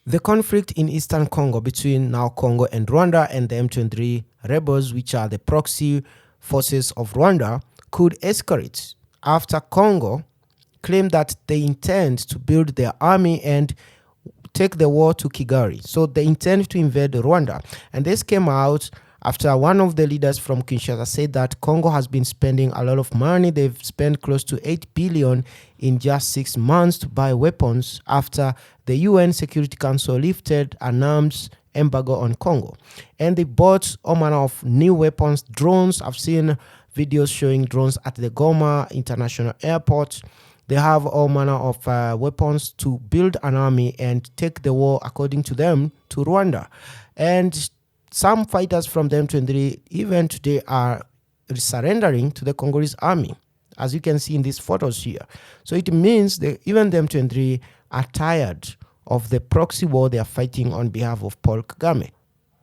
The conflict in Eastern Congo between now Congo and Rwanda and the M23 rebels, which are the proxy forces of Rwanda, could escalate after Congo claimed that they intend to build their army and take the war to Kigali. So they intend to invade Rwanda. And this came out after one of the leaders from Kinshasa said that Congo has been spending a lot of money. They've spent close to 8 billion in just 6 months to buy weapons after the UN Security Council lifted an arms embargo on Congo. And they bought all manner of new weapons, drones. I've seen videos showing drones at the Goma International Airport. They have all manner of weapons to build an army and take the war, according to them, to Rwanda. And some fighters from the M23 even today are surrendering to the Congolese army, as you can see in these photos here. So it means that even the M23 are tired of the proxy war they are fighting on behalf of Paul Kagame.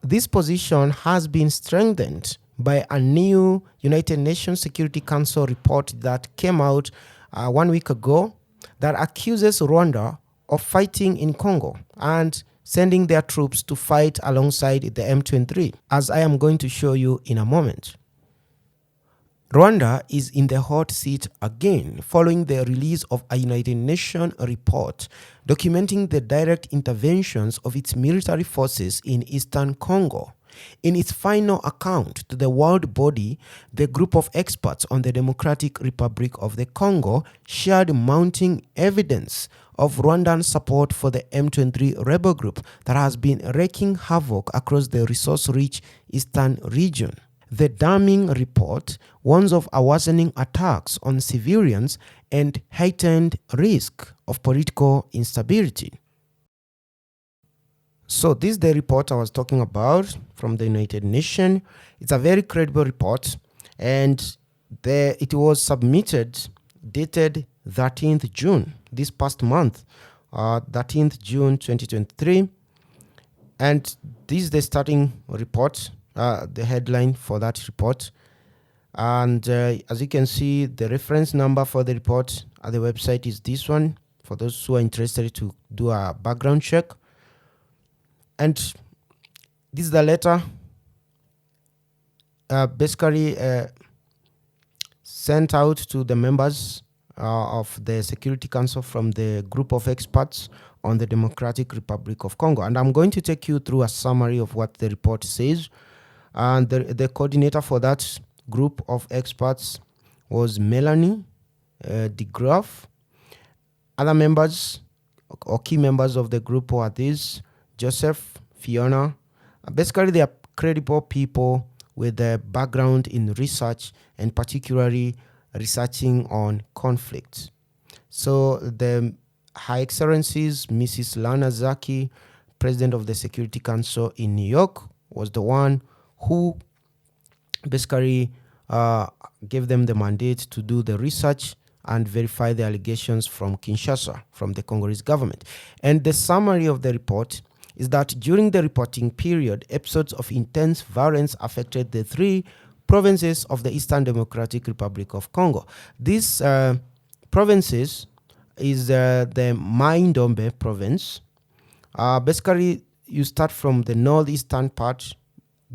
This position has been strengthened by a new United Nations Security Council report that came out 1 week ago that accuses Rwanda of fighting in Congo and sending their troops to fight alongside the M23, as I am going to show you in a moment. Rwanda is in the hot seat again following the release of a United Nations report documenting the direct interventions of its military forces in Eastern Congo. In its final account to the world body, the group of experts on the Democratic Republic of the Congo shared mounting evidence of Rwandan support for the M23 rebel group that has been wreaking havoc across the resource-rich eastern region. The damning report warns of a worsening attacks on civilians and heightened risk of political instability. So this is the report I was talking about from the United Nations. It's a very credible report, and it was submitted dated 13th June, this past month, 13th June 2023. And this is the starting report, the headline for that report. And as you can see, the reference number for the report at the website is this one, for those who are interested to do a background check. And this is the letter basically sent out to the members of the Security Council from the group of experts on the Democratic Republic of Congo. And I'm going to take you through a summary of what the report says. And the coordinator for that group of experts was Melanie de Graaf. Other members or key members of the group were these: Joseph, Fiona. Basically, they are credible people with a background in research and particularly researching on conflicts. So the High Excellencies, Mrs. Lana Zaki, President of the Security Council in New York, was the one who basically gave them the mandate to do the research and verify the allegations from Kinshasa, from the Congolese government. And the summary of the report is that during the reporting period, episodes of intense violence affected the 3 provinces of the Eastern Democratic Republic of Congo. These provinces is the Mai-Ndombe province. Basically, you start from the northeastern part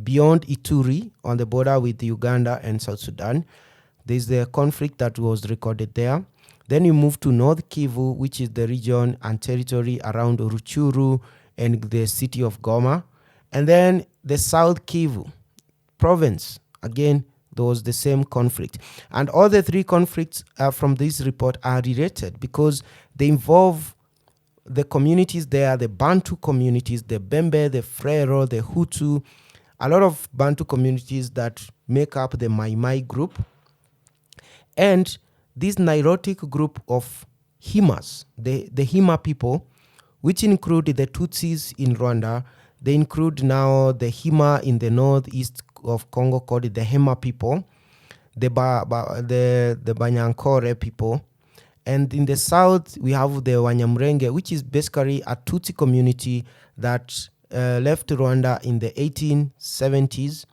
beyond Ituri on the border with Uganda and South Sudan. There's the conflict that was recorded there. Then you move to North Kivu, which is the region and territory around Ruchuru and the city of Goma. And then the South Kivu province, again, there was the same conflict. And all the 3 conflicts from this report are related because they involve the communities there, the Bantu communities, the Bembe, the Frero, the Hutu, a lot of Bantu communities that make up the Mai Mai group. And this Nilotic group of Himas, the Hima people, which include the Tutsis in Rwanda. They include now the Hima in the northeast of Congo called the Hema people, the Banyankore people. And in the south, we have the Wanyamrenge, which is basically a Tutsi community that left Rwanda in the 1870s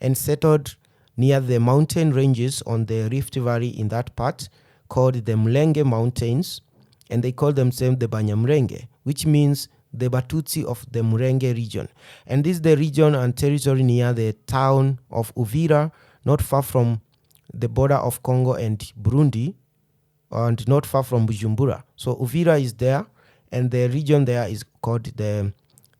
and settled near the mountain ranges on the Rift Valley in that part, called the Mlenge Mountains, and they call themselves the Banyamrenge, which means the Batutsi of the Murenge region. And this is the region and territory near the town of Uvira, not far from the border of Congo and Burundi, and not far from Bujumbura. So Uvira is there, and the region there is called the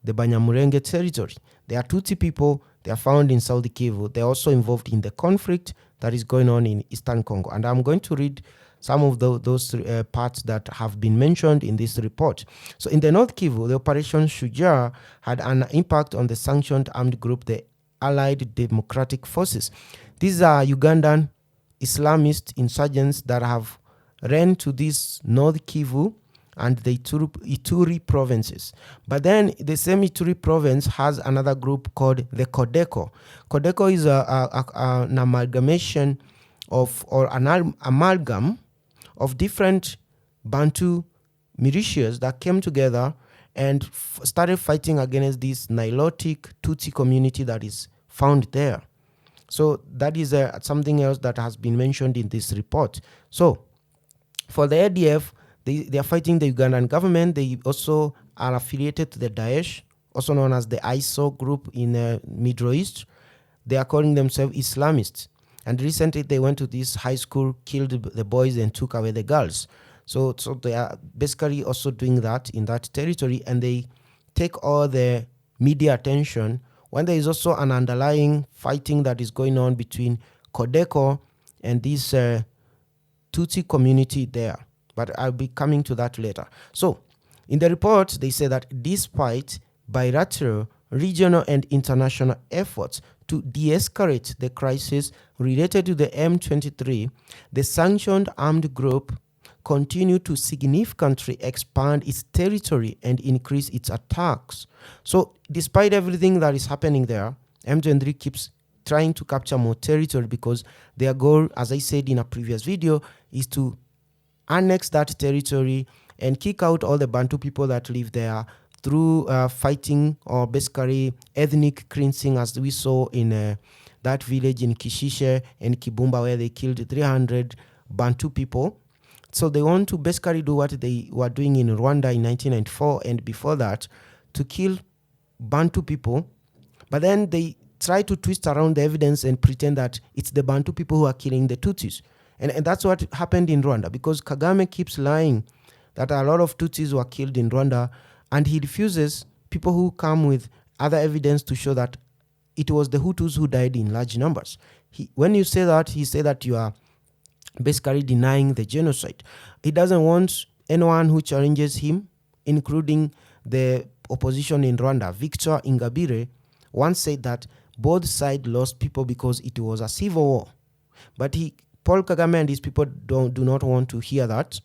Banyamurenge territory. They are Tutsi people. They are found in South Kivu. They are also involved in the conflict that is going on in Eastern Congo. And I'm going to read some of those parts that have been mentioned in this report. So in the North Kivu, the Operation Shujaa had an impact on the sanctioned armed group, the Allied Democratic Forces. These are Ugandan Islamist insurgents that have ran to this North Kivu and the Ituri provinces. But then the same Ituri province has another group called the Codeco. Codeco is an amalgamation of, or an amalgam of different Bantu militias that came together and started fighting against this Nilotic Tutsi community that is found there. So that is something else that has been mentioned in this report. So for the ADF, they are fighting the Ugandan government. They also are affiliated to the Daesh, also known as the ISO group in Middle East. They are calling themselves Islamists. And recently they went to this high school, killed the boys and took away the girls. So they are basically also doing that in that territory, and they take all the media attention when there is also an underlying fighting that is going on between Codeco and this Tutsi community there. But I'll be coming to that later. So in the report, they say that despite bilateral, regional and international efforts to de-escalate the crisis related to the M23, the sanctioned armed group continued to significantly expand its territory and increase its attacks. So despite everything that is happening there, M23 keeps trying to capture more territory because their goal, as I said in a previous video, is to annex that territory and kick out all the Bantu people that live there through fighting or basically ethnic cleansing, as we saw in that village in Kishishe and Kibumba, where they killed 300 Bantu people. So they want to basically do what they were doing in Rwanda in 1994 and before that, to kill Bantu people. But then they try to twist around the evidence and pretend that it's the Bantu people who are killing the Tutsis. And that's what happened in Rwanda, because Kagame keeps lying that a lot of Tutsis were killed in Rwanda, and he refuses people who come with other evidence to show that it was the Hutus who died in large numbers. When you say that, he said that you are basically denying the genocide. He doesn't want anyone who challenges him, including the opposition in Rwanda. Victor Ingabire once said that both sides lost people because it was a civil war. But Paul Kagame and his people do not want to hear that.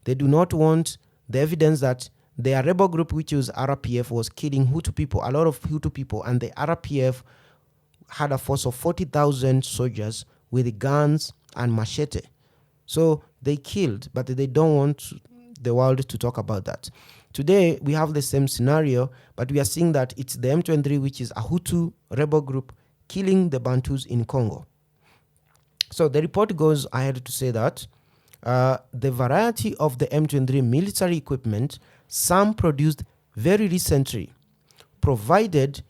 They do not want the evidence that their rebel group, which was RPF, was killing Hutu people, a lot of Hutu people, and the RPF had a force of 40,000 soldiers with guns and machete. So they killed, but they don't want the world to talk about that. Today, we have the same scenario, but we are seeing that it's the M23, which is a Hutu rebel group, killing the Bantus in Congo. So the report goes ahead to say that the variety of the M23 military equipment, some produced very recently, provided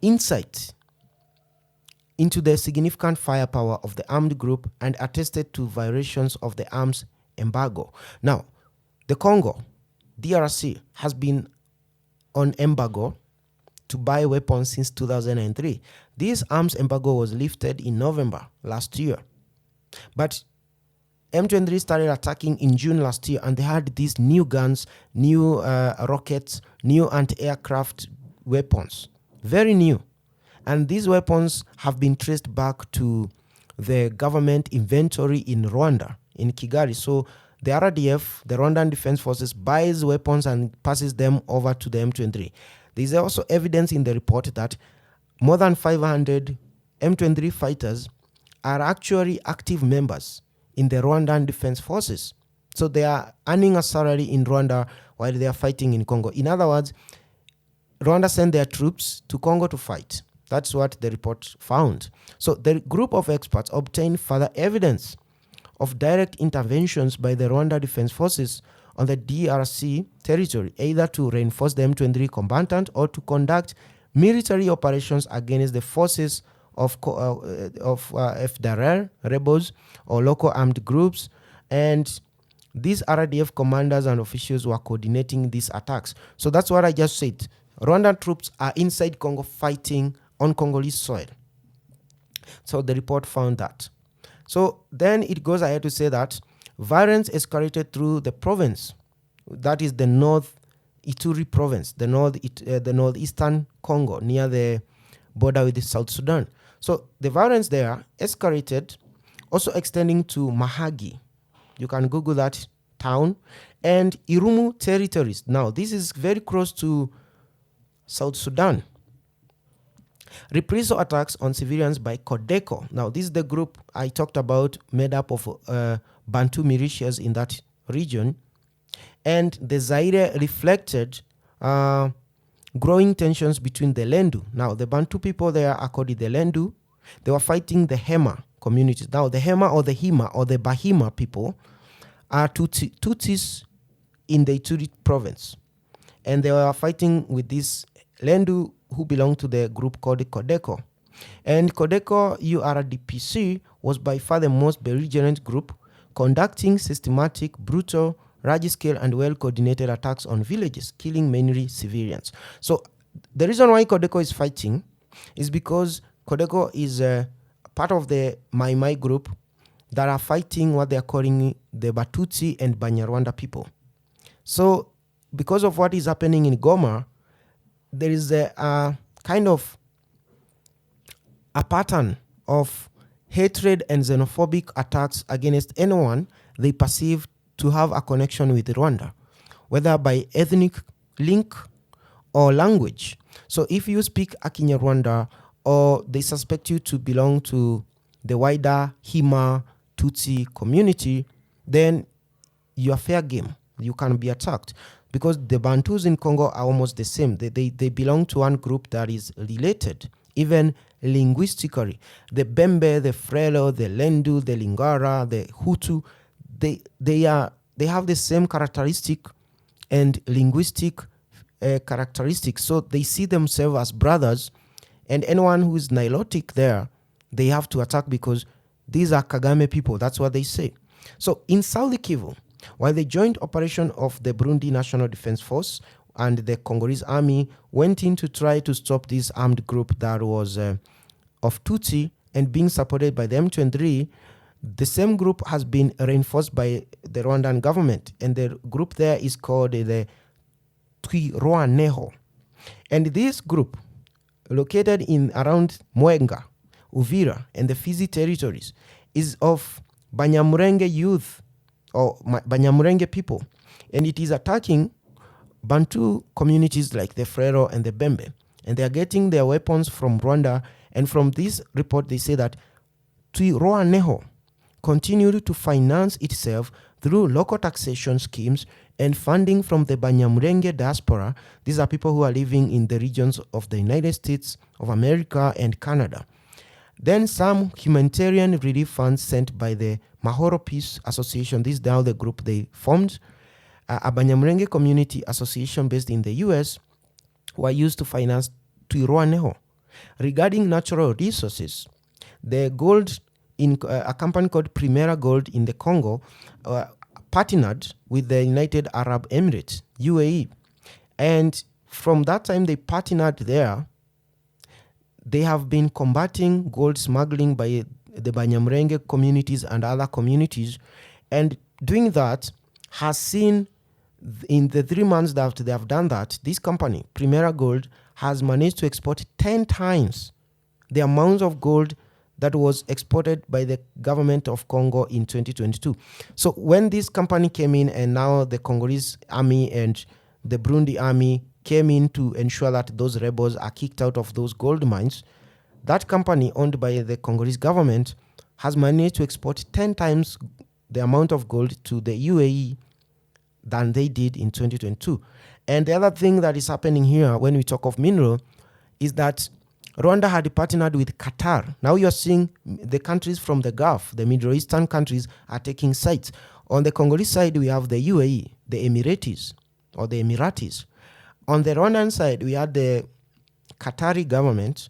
insight into the significant firepower of the armed group and attested to violations of the arms embargo. Now, the Congo, DRC, has been on embargo to buy weapons since 2003. This arms embargo was lifted in November last year. But M23 started attacking in June last year, and they had these new guns, new rockets, new anti-aircraft weapons, very new. And these weapons have been traced back to the government inventory in Rwanda, in Kigali. So the RDF, the Rwandan Defense Forces, buys weapons and passes them over to the M23. There is also evidence in the report that more than 500 M23 fighters are actually active members in the Rwandan Defense Forces. So they are earning a salary in Rwanda while they are fighting in Congo. In other words, Rwanda sent their troops to Congo to fight. That's what the report found. So the group of experts obtained further evidence of direct interventions by the Rwanda Defense Forces on the DRC territory, either to reinforce the M23 combatant or to conduct military operations against the forces of FDLR rebels or local armed groups. And these RDF commanders and officials were coordinating these attacks. So that's what I just said. Rwandan troops are inside Congo fighting on Congolese soil. So the report found that. So then it goes ahead to say that violence escalated through the province, that is the North Ituri province, the northeastern Congo, near the border with the South Sudan. So the violence there escalated, also extending to Mahagi. You can Google that town. And Irumu territories. Now, this is very close to South Sudan. Reprisal attacks on civilians by Codeco. Now, this is the group I talked about, made up of Bantu militias in that region. And the Zaire reflected growing tensions between the Lendu. Now, the Bantu people there are called the Lendu. They were fighting the Hema communities. Now, the Hema or the Hima or the Bahima people are Tutsis in the Ituri province. And they were fighting with this Lendu who belonged to the group called the Codeco. And Codeco URDPC was by far the most belligerent group, conducting systematic, brutal, large-scale and well-coordinated attacks on villages, killing mainly civilians. So the reason why Codeco is fighting is because Codeco is part of the Mai Mai group that are fighting what they are calling the Batutsi and Banyarwanda people. So because of what is happening in Goma, there is a kind of a pattern of hatred and xenophobic attacks against anyone they perceive to have a connection with Rwanda, whether by ethnic link or language. So if you speak Akinyarwanda or they suspect you to belong to the wider Hima Tutsi community, then you are fair game. You can be attacked. Because the Bantus in Congo are almost the same. They belong to one group that is related, even linguistically. The Bembe, the Frelo, the Lendu, the Lingara, the Hutu, they have the same characteristic and linguistic characteristics. So they see themselves as brothers, and anyone who is Nilotic there, they have to attack because these are Kagame people. That's what they say. So in South Kivu, while the joint operation of the Burundi National Defense Force and the Congolese army went in to try to stop this armed group that was of Tutsi and being supported by the M23, the same group has been reinforced by the Rwandan government. And the group there is called the Twirwaneho. And this group, located in around Mwenga, Uvira, and the Fizi territories, is of Banyamulenge youth, or Banyamulenge people, and it is attacking Bantu communities like the Frero and the Bembe, and they are getting their weapons from Rwanda. And from this report, they say that Twirwaneho continued to finance itself through local taxation schemes and funding from the Banyamulenge diaspora. These are people who are living in the regions of the United States of America and Canada. Then some humanitarian relief funds sent by the Mahoro Peace Association, this is now the group they formed, a Banyamulenge community association based in the US, were used to finance Twirwaneho. Regarding natural resources, the gold in a company called Primera Gold in the Congo partnered with the United Arab Emirates, UAE. And from that time they partnered there, they have been combating gold smuggling by the Banyamulenge communities and other communities. And doing that has seen, in the 3 months that they have done that, this company, Primera Gold, has managed to export 10 times the amount of gold that was exported by the government of Congo in 2022. So when this company came in, and now the Congolese army and the Burundi army came in to ensure that those rebels are kicked out of those gold mines, that company owned by the Congolese government has managed to export 10 times the amount of gold to the UAE than they did in 2022. And the other thing that is happening here when we talk of mineral is that Rwanda had partnered with Qatar. Now you're seeing the countries from the Gulf, the Middle Eastern countries, are taking sides. On the Congolese side, we have the UAE. the Emiratis or the Emiratis. On the Rwandan side, we had the Qatari government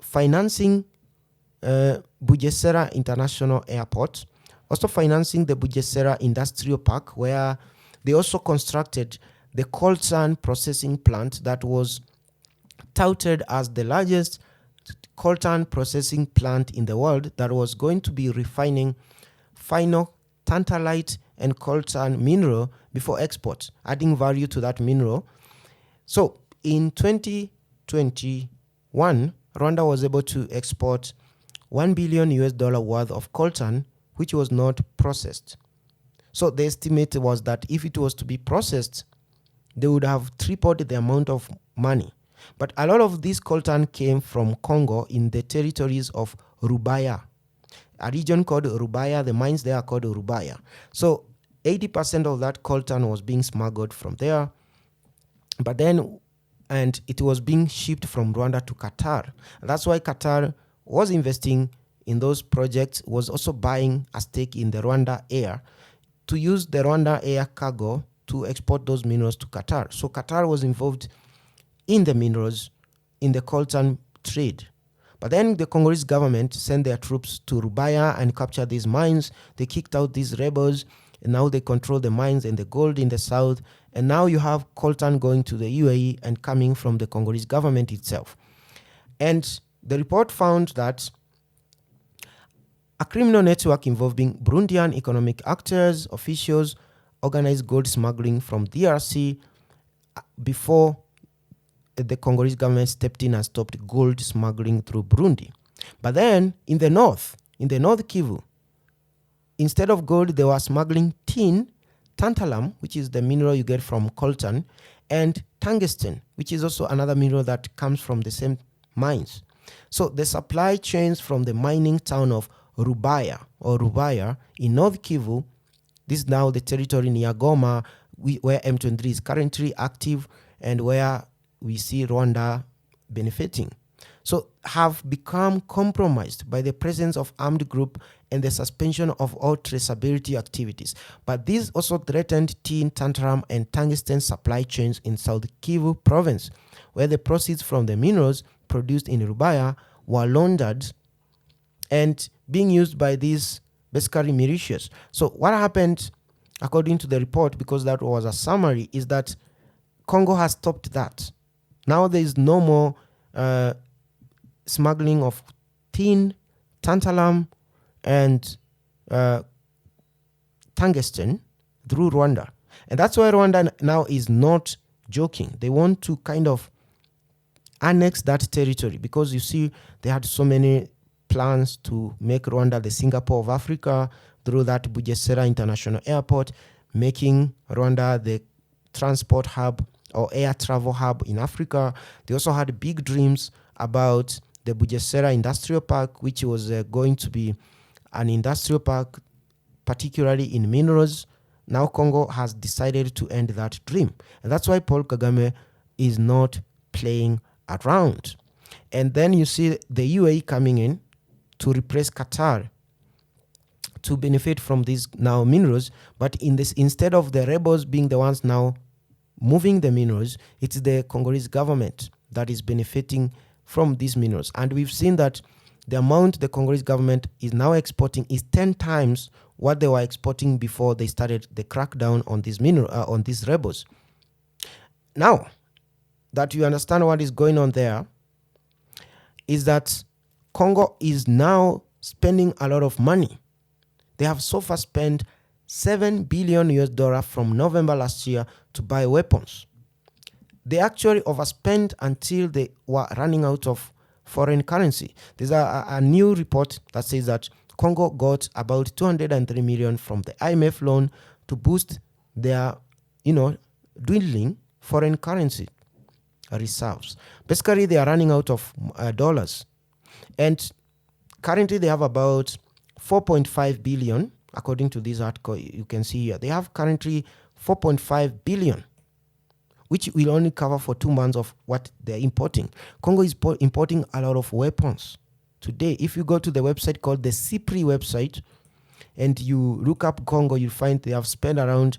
financing Bugesera International Airport, also financing the Bugesera Industrial Park, where they also constructed the coltan processing plant that was touted as the largest coltan processing plant in the world, that was going to be refining final tantalite and coltan mineral before export, adding value to that mineral. So in 2021, Rwanda was able to export $1 billion worth of coltan, which was not processed. So the estimate was that if it was to be processed, they would have tripled the amount of money. But a lot of this coltan came from Congo in the territories of Rubaya, a region called Rubaya. The mines there are called Rubaya. So 80% of that coltan was being smuggled from there. But then, and it was being shipped from Rwanda to Qatar. That's why Qatar was investing in those projects, was also buying a stake in the Rwanda Air to use the Rwanda Air cargo to export those minerals to Qatar. So Qatar was involved in the minerals, in the coltan trade. But then the Congolese government sent their troops to Rubaya and captured these mines. They kicked out these rebels, and now they control the mines and the gold in the south. And now you have coltan going to the UAE and coming from the Congolese government itself. And the report found that a criminal network involving Burundian economic actors, officials, organized gold smuggling from DRC before the Congolese government stepped in and stopped gold smuggling through Burundi. But then in the North Kivu, instead of gold, they were smuggling tin, tantalum, which is the mineral you get from coltan, and tungsten, which is also another mineral that comes from the same mines. So the supply chains from the mining town of Rubaya in North Kivu, this is now the territory near Goma, where M23 is currently active and where we see Rwanda benefiting. So have become compromised by the presence of armed group and the suspension of all traceability activities. But these also threatened tin, tantalum, and tungsten supply chains in South Kivu province, where the proceeds from the minerals produced in Rubaya were laundered and being used by these basically militias. So what happened, according to the report, because that was a summary, is that Congo has stopped that. Now there is no more smuggling of tin, tantalum, and tungsten through Rwanda. And that's why Rwanda now is not joking. They want to kind of annex that territory, because you see they had so many plans to make Rwanda the Singapore of Africa through that Bugesera International Airport, making Rwanda the transport hub or air travel hub in Africa. They also had big dreams about the Bugesera Industrial Park, which was going to be an industrial park, particularly in minerals. Now Congo has decided to end that dream. And that's why Paul Kagame is not playing around. And then you see the UAE coming in to replace Qatar to benefit from these now minerals. But in this, instead of the rebels being the ones now moving the minerals, it's the Congolese government that is benefiting from these minerals. And we've seen that the amount the Congolese government is now exporting is 10 times what they were exporting before they started the crackdown on these on these rebels. Now that you understand what is going on there, is that Congo is now spending a lot of money. They have so far spent $7 billion from November last year to buy weapons. They actually overspent until they were running out of foreign currency. There's a new report that says that Congo got about 203 million from the IMF loan to boost their, dwindling foreign currency reserves. Basically, they are running out of dollars. And currently they have about 4.5 billion, according to this article you can see here. They have currently 4.5 billion, which will only cover for 2 months of what they're importing. Congo is importing a lot of weapons. Today, if you go to the website called the CIPRI website and you look up Congo, you'll find they have spent around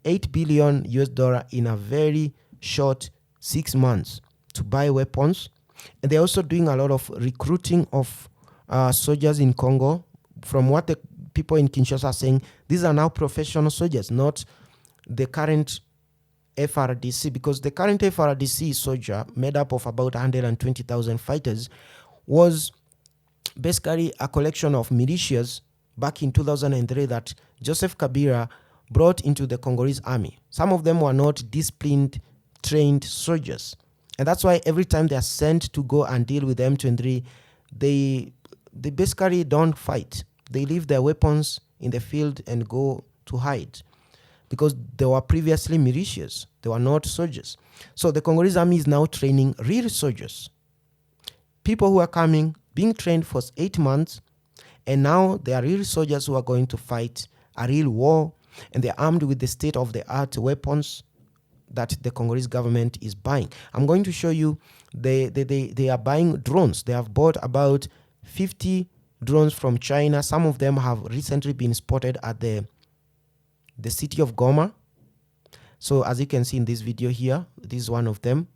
$8 billion in a very short 6 months to buy weapons. And they're also doing a lot of recruiting of soldiers in Congo. From what the people in Kinshasa are saying, these are now professional soldiers, not the current FRDC, because the current FRDC soldier, made up of about 120,000 fighters, was basically a collection of militias back in 2003 that Joseph Kabila brought into the Congolese army. Some of them were not disciplined, trained soldiers. And that's why every time they are sent to go and deal with M23, they basically don't fight. They leave their weapons in the field and go to hide, because they were previously militias. They were not soldiers. So the Congolese army is now training real soldiers. People who are coming, being trained for 8 months, and now they are real soldiers who are going to fight a real war, and they're armed with the state-of-the-art weapons that the Congolese government is buying. I'm going to show you they are buying drones. They have bought about 50 drones from China. Some of them have recently been spotted at the city of Goma. So as you can see in this video here, this is one of them.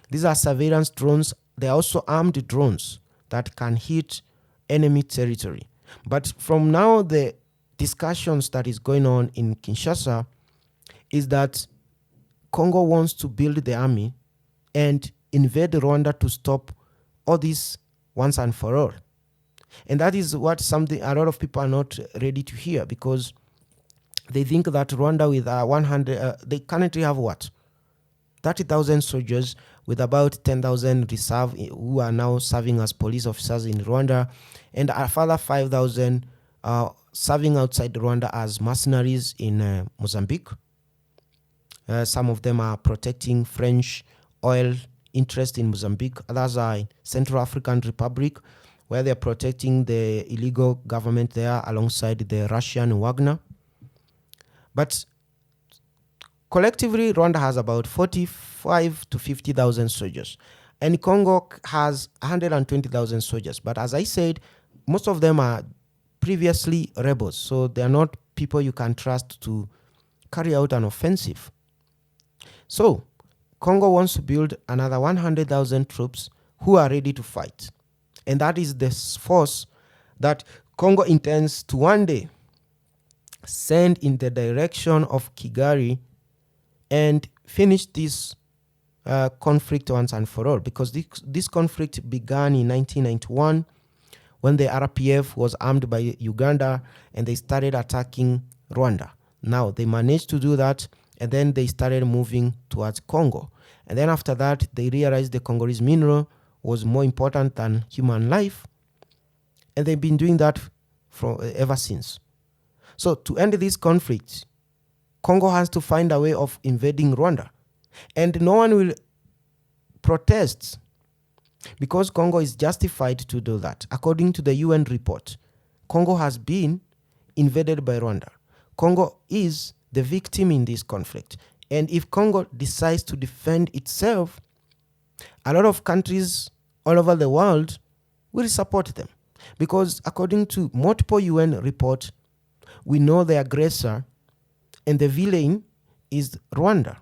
These are surveillance drones. They are also armed drones that can hit enemy territory. But from now, the discussions that is going on in Kinshasa is that Congo wants to build the army and invade Rwanda to stop all this once and for all. And that is what a lot of people are not ready to hear, because they think that Rwanda with 100, they currently have what? 30,000 soldiers with about 10,000 reserve who are now serving as police officers in Rwanda, and a further 5,000 serving outside Rwanda as mercenaries in Mozambique. Some of them are protecting French oil interest in Mozambique. Others are in Central African Republic, where they're protecting the illegal government there alongside the Russian Wagner. But collectively, Rwanda has about 45 to 50,000 soldiers. And Congo has 120,000 soldiers. But as I said, most of them are previously rebels. So they are not people you can trust to carry out an offensive. So Congo wants to build another 100,000 troops who are ready to fight. And that is the force that Congo intends to one day send in the direction of Kigali and finish this conflict once and for all. Because this conflict began in 1991 when the RPF was armed by Uganda and they started attacking Rwanda. Now, they managed to do that, and then they started moving towards Congo. And then after that, they realized the Congolese mineral was more important than human life, and they've been doing that ever since. So to end this conflict, Congo has to find a way of invading Rwanda, and no one will protest because Congo is justified to do that. According to the UN report, Congo has been invaded by Rwanda. Congo is the victim in this conflict, and if Congo decides to defend itself, a lot of countries all over the world will support them, because according to multiple UN reports, we know the aggressor and the villain is Rwanda.